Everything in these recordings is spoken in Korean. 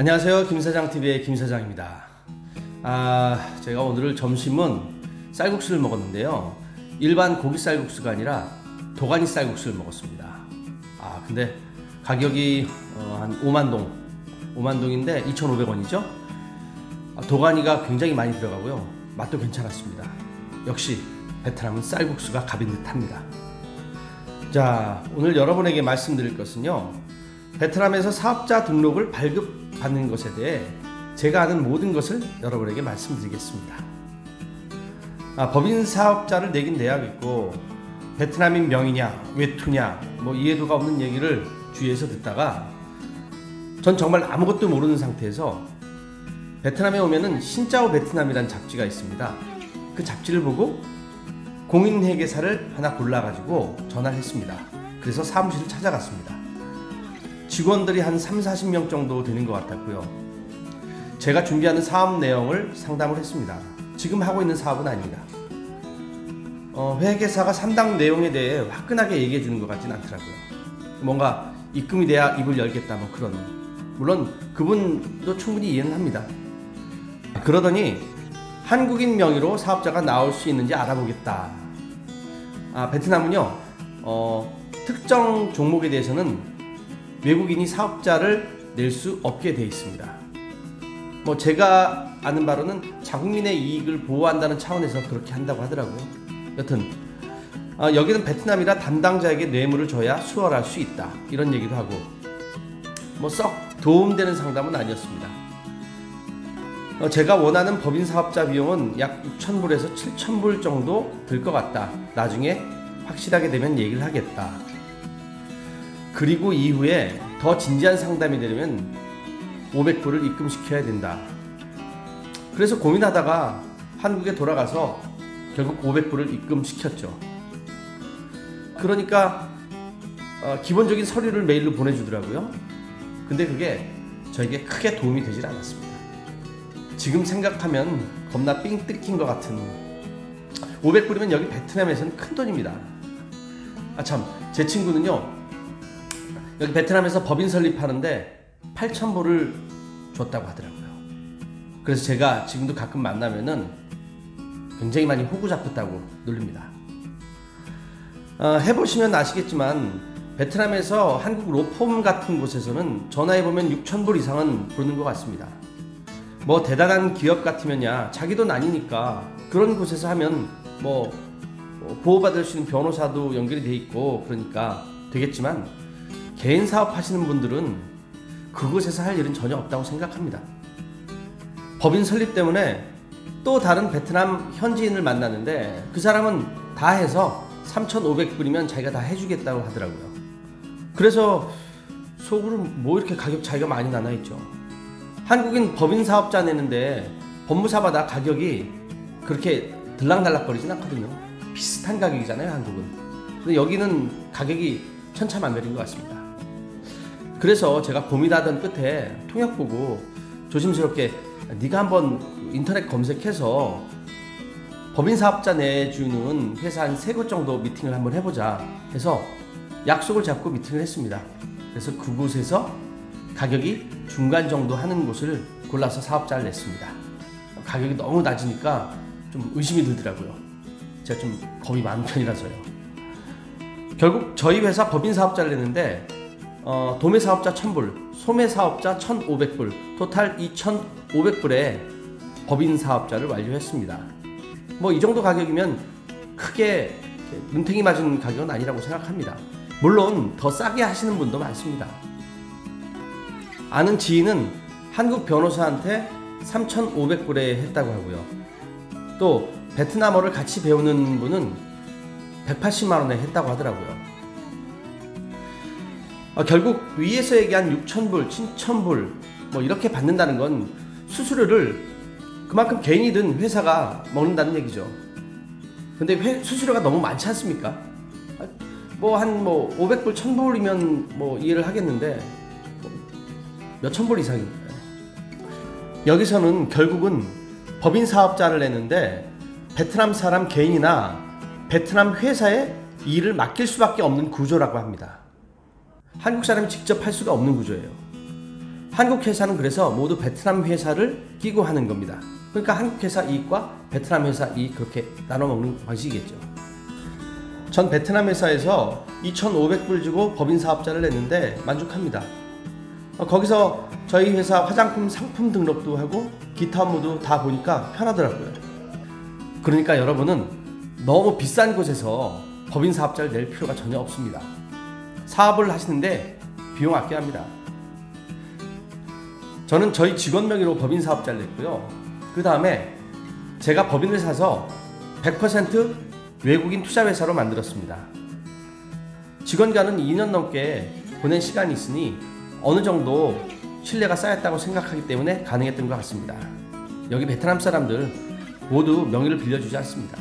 안녕하세요. 김사장TV의 김사장입니다. 제가 오늘 점심은 쌀국수를 먹었는데요. 일반 고기 쌀국수가 아니라 도가니 쌀국수를 먹었습니다. 근데 가격이 한 5만동인데 2,500원이죠. 도가니가 굉장히 많이 들어가고요. 맛도 괜찮았습니다. 역시 베트남은 쌀국수가 갑인 듯합니다. 자, 오늘 여러분에게 말씀드릴 것은요, 베트남에서 사업자 등록을 발급받는 것에 대해 제가 아는 모든 것을 여러분에게 말씀드리겠습니다. 법인 사업자를 내긴 내야겠고, 베트남인 명의냐 외투냐 이해도가 없는 얘기를 주위에서 듣다가 전 정말 아무것도 모르는 상태에서 베트남에 오면은 신짜오 베트남이라는 잡지가 있습니다. 그 잡지를 보고 공인회계사를 하나 골라가지고 전화를 했습니다. 그래서 사무실을 찾아갔습니다. 직원들이 한 30-40명 정도 되는 것 같았고요. 제가 준비하는 사업 내용을 상담을 했습니다. 지금 하고 있는 사업은 아닙니다. 회계사가 상담 내용에 대해 화끈하게 얘기해 주는 것 같진 않더라고요. 뭔가 입금이 돼야 입을 열겠다 그런, 물론 그분도 충분히 이해는 합니다. 그러더니 한국인 명의로 사업자가 나올 수 있는지 알아보겠다. 베트남은요, 특정 종목에 대해서는 외국인이 사업자를 낼 수 없게 되어 있습니다. 제가 아는 바로는 자국민의 이익을 보호한다는 차원에서 그렇게 한다고 하더라고요. 여튼 여기는 베트남이라 담당자에게 뇌물을 줘야 수월할 수 있다, 이런 얘기도 하고, 썩 도움되는 상담은 아니었습니다. 제가 원하는 법인 사업자 비용은 약 6,000불에서 7,000불 정도 들 것 같다. 나중에 확실하게 되면 얘기를 하겠다. 그리고 이후에 더 진지한 상담이 되려면 500불을 입금시켜야 된다. 그래서 고민하다가 한국에 돌아가서 결국 500불을 입금시켰죠. 그러니까 기본적인 서류를 메일로 보내주더라고요. 근데 그게 저에게 크게 도움이 되질 않았습니다. 지금 생각하면 겁나 삥 뜯긴 것 같은, 500불이면 여기 베트남에서는 큰 돈입니다. 참, 제 친구는요, 여기 베트남에서 법인 설립하는데 8,000불을 줬다고 하더라고요. 그래서 제가 지금도 가끔 만나면은 굉장히 많이 호구 잡혔다고 놀립니다. 해보시면 아시겠지만 베트남에서 한국 로펌 같은 곳에서는 전화해보면 6,000불 이상은 부르는 것 같습니다. 대단한 기업 같으면야 자기 돈 아니니까 그런 곳에서 하면 보호받을 수 있는 변호사도 연결이 돼 있고 그러니까 되겠지만, 개인 사업 하시는 분들은 그곳에서 할 일은 전혀 없다고 생각합니다. 법인 설립 때문에 또 다른 베트남 현지인을 만나는데 그 사람은 다 해서 3,500불이면 자기가 다 해주겠다고 하더라고요. 그래서 속으로 이렇게 가격 차이가 많이 나나 있죠. 한국인 법인 사업자 내는데 법무사마다 가격이 그렇게 들락날락거리진 않거든요. 비슷한 가격이잖아요, 한국은. 근데 여기는 가격이 천차만별인 것 같습니다. 그래서 제가 고민하던 끝에 통역 보고 조심스럽게 네가 한번 인터넷 검색해서 법인 사업자 내주는 회사 한 3곳 정도 미팅을 한번 해보자 해서 약속을 잡고 미팅을 했습니다. 그래서 그곳에서 가격이 중간 정도 하는 곳을 골라서 사업자를 냈습니다. 가격이 너무 낮으니까 좀 의심이 들더라고요. 제가 좀 겁이 많은 편이라서요. 결국 저희 회사 법인 사업자를 냈는데 도매 사업자 1,000불, 소매 사업자 1,500불, 토탈 2,500불에 법인 사업자를 완료했습니다. 이 정도 가격이면 크게 눈탱이 맞은 가격은 아니라고 생각합니다. 물론 더 싸게 하시는 분도 많습니다. 아는 지인은 한국 변호사한테 3,500불에 했다고 하고요. 또 베트남어를 같이 배우는 분은 180만 원에 했다고 하더라고요. 결국 위에서 얘기한 6,000불, 7,000불 이렇게 받는다는 건 수수료를 그만큼 개인이든 회사가 먹는다는 얘기죠. 근데 수수료가 너무 많지 않습니까? 한 500불, 1,000불이면 이해를 하겠는데 몇천 불 이상입니다. 여기서는 결국은 법인 사업자를 내는데 베트남 사람 개인이나 베트남 회사에 일을 맡길 수밖에 없는 구조라고 합니다. 한국 사람이 직접 할 수가 없는 구조예요. 한국 회사는 그래서 모두 베트남 회사를 끼고 하는 겁니다. 그러니까 한국 회사 이익과 베트남 회사 이익 그렇게 나눠 먹는 방식이겠죠. 전 베트남 회사에서 2,500불 주고 법인 사업자를 냈는데 만족합니다. 거기서 저희 회사 화장품 상품 등록도 하고 기타 업무도 다 보니까 편하더라고요. 그러니까 여러분은 너무 비싼 곳에서 법인 사업자를 낼 필요가 전혀 없습니다. 사업을 하시는데 비용 아껴야 합니다. 저는 저희 직원 명의로 법인 사업자를 냈고요. 그 다음에 제가 법인을 사서 100% 외국인 투자회사로 만들었습니다. 직원과는 2년 넘게 보낸 시간이 있으니 어느 정도 신뢰가 쌓였다고 생각하기 때문에 가능했던 것 같습니다. 여기 베트남 사람들 모두 명의를 빌려주지 않습니다.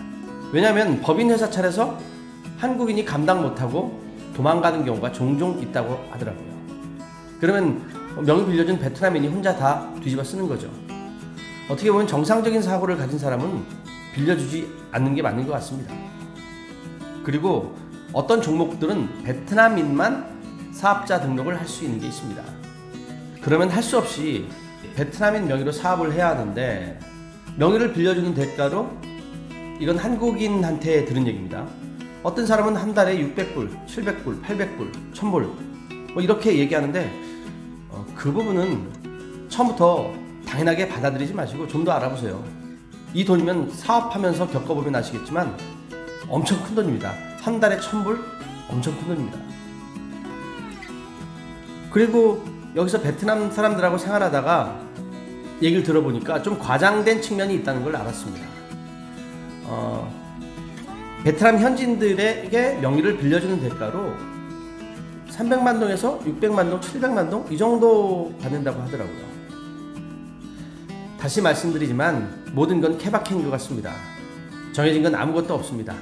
왜냐하면 법인 회사 차려서 한국인이 감당 못하고 도망가는 경우가 종종 있다고 하더라고요. 그러면 명의 빌려준 베트남인이 혼자 다 뒤집어 쓰는 거죠. 어떻게 보면 정상적인 사고를 가진 사람은 빌려주지 않는 게 맞는 것 같습니다. 그리고 어떤 종목들은 베트남인만 사업자 등록을 할 수 있는 게 있습니다. 그러면 할 수 없이 베트남인 명의로 사업을 해야 하는데 명의를 빌려주는 대가로 이건 한국인한테 들은 얘기입니다. 어떤 사람은 한 달에 600불, 700불, 800불, 1000불 뭐 이렇게 얘기하는데 그 부분은 처음부터 당연하게 받아들이지 마시고 좀 더 알아보세요. 이 돈이면 사업하면서 겪어보면 아시겠지만 엄청 큰 돈입니다. 한 달에 1000불 엄청 큰 돈입니다. 그리고 여기서 베트남 사람들하고 생활하다가 얘기를 들어보니까 좀 과장된 측면이 있다는 걸 알았습니다. 베트남 현지인들에게 명의를 빌려주는 대가로 300만 동에서 600만 동, 700만 동 이 정도 받는다고 하더라고요. 다시 말씀드리지만 모든 건 케바케인 것 같습니다. 정해진 건 아무것도 없습니다.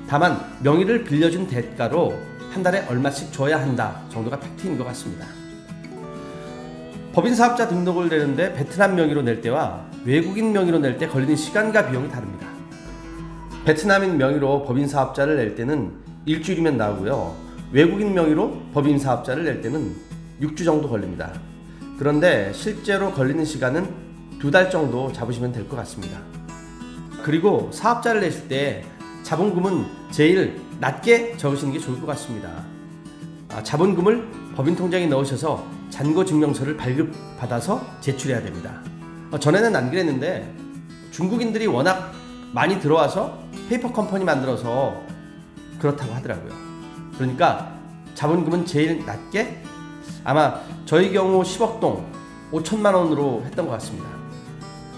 다만 명의를 빌려준 대가로 한 달에 얼마씩 줘야 한다 정도가 팩트인 것 같습니다. 법인 사업자 등록을 내는데 베트남 명의로 낼 때와 외국인 명의로 낼 때 걸리는 시간과 비용이 다릅니다. 베트남인 명의로 법인 사업자를 낼 때는 일주일이면 나오고요. 외국인 명의로 법인 사업자를 낼 때는 6주 정도 걸립니다. 그런데 실제로 걸리는 시간은 2달 정도 잡으시면 될 것 같습니다. 그리고 사업자를 내실 때 자본금은 제일 낮게 적으시는 게 좋을 것 같습니다. 자본금을 법인 통장에 넣으셔서 잔고증명서를 발급받아서 제출해야 됩니다. 전에는 안 그랬는데 중국인들이 워낙 많이 들어와서 페이퍼 컴퍼니 만들어서 그렇다고 하더라고요. 그러니까 자본금은 제일 낮게 아마 저희 경우 10억 동 5천만 원으로 했던 것 같습니다.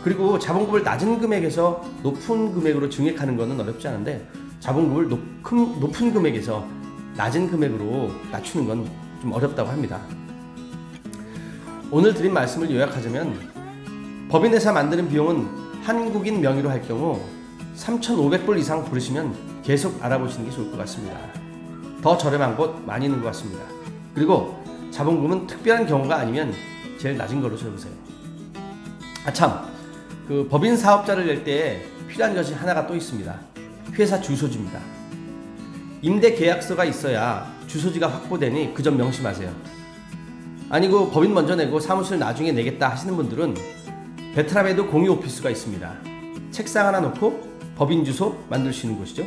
그리고 자본금을 낮은 금액에서 높은 금액으로 증액하는 것은 어렵지 않은데 자본금을 높은 금액에서 낮은 금액으로 낮추는 건 좀 어렵다고 합니다. 오늘 드린 말씀을 요약하자면 법인회사 만드는 비용은 한국인 명의로 할 경우 3,500불 이상 부르시면 계속 알아보시는 게 좋을 것 같습니다. 더 저렴한 곳 많이 있는 것 같습니다. 그리고 자본금은 특별한 경우가 아니면 제일 낮은 걸로 적으세요. 그 법인 사업자를 낼 때 필요한 것이 하나가 또 있습니다. 회사 주소지입니다. 임대 계약서가 있어야 주소지가 확보되니 그 점 명심하세요. 아니고 법인 먼저 내고 사무실 나중에 내겠다 하시는 분들은 베트남에도 공유 오피스가 있습니다. 책상 하나 놓고 법인 주소 만들 수 있는 곳이죠.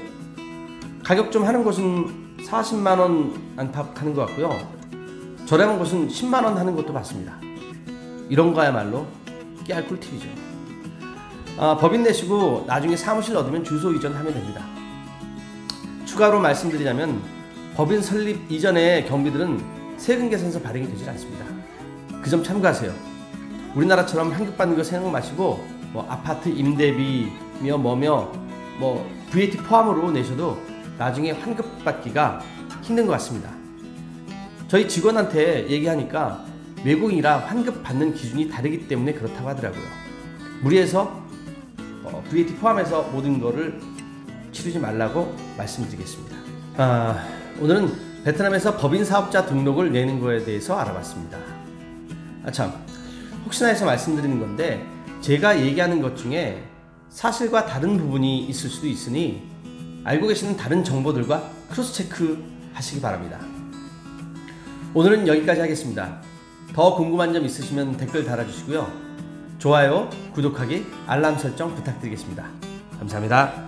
가격 좀 하는 곳은 40만원 안팎 하는 것 같고요. 저렴한 곳은 10만원 하는 것도 봤습니다. 이런 거야말로 깨알 꿀팁이죠. 법인 내시고 나중에 사무실 얻으면 주소 이전하면 됩니다. 추가로 말씀드리자면 법인 설립 이전의 경비들은 세금 계산서 발행이 되질 않습니다. 그 점 참고하세요. 우리나라처럼 환급 받는 거 생각 마시고 아파트 임대비며 VAT 포함으로 내셔도 나중에 환급 받기가 힘든 것 같습니다. 저희 직원한테 얘기하니까 외국인이라 환급 받는 기준이 다르기 때문에 그렇다고 하더라고요. 무리해서 VAT 포함해서 모든 거를 치르지 말라고 말씀드리겠습니다. 오늘은 베트남에서 법인 사업자 등록을 내는 거에 대해서 알아봤습니다. 혹시나 해서 말씀드리는 건데 제가 얘기하는 것 중에 사실과 다른 부분이 있을 수도 있으니 알고 계시는 다른 정보들과 크로스 체크 하시기 바랍니다. 오늘은 여기까지 하겠습니다. 더 궁금한 점 있으시면 댓글 달아주시고요. 좋아요, 구독하기, 알람 설정 부탁드리겠습니다. 감사합니다.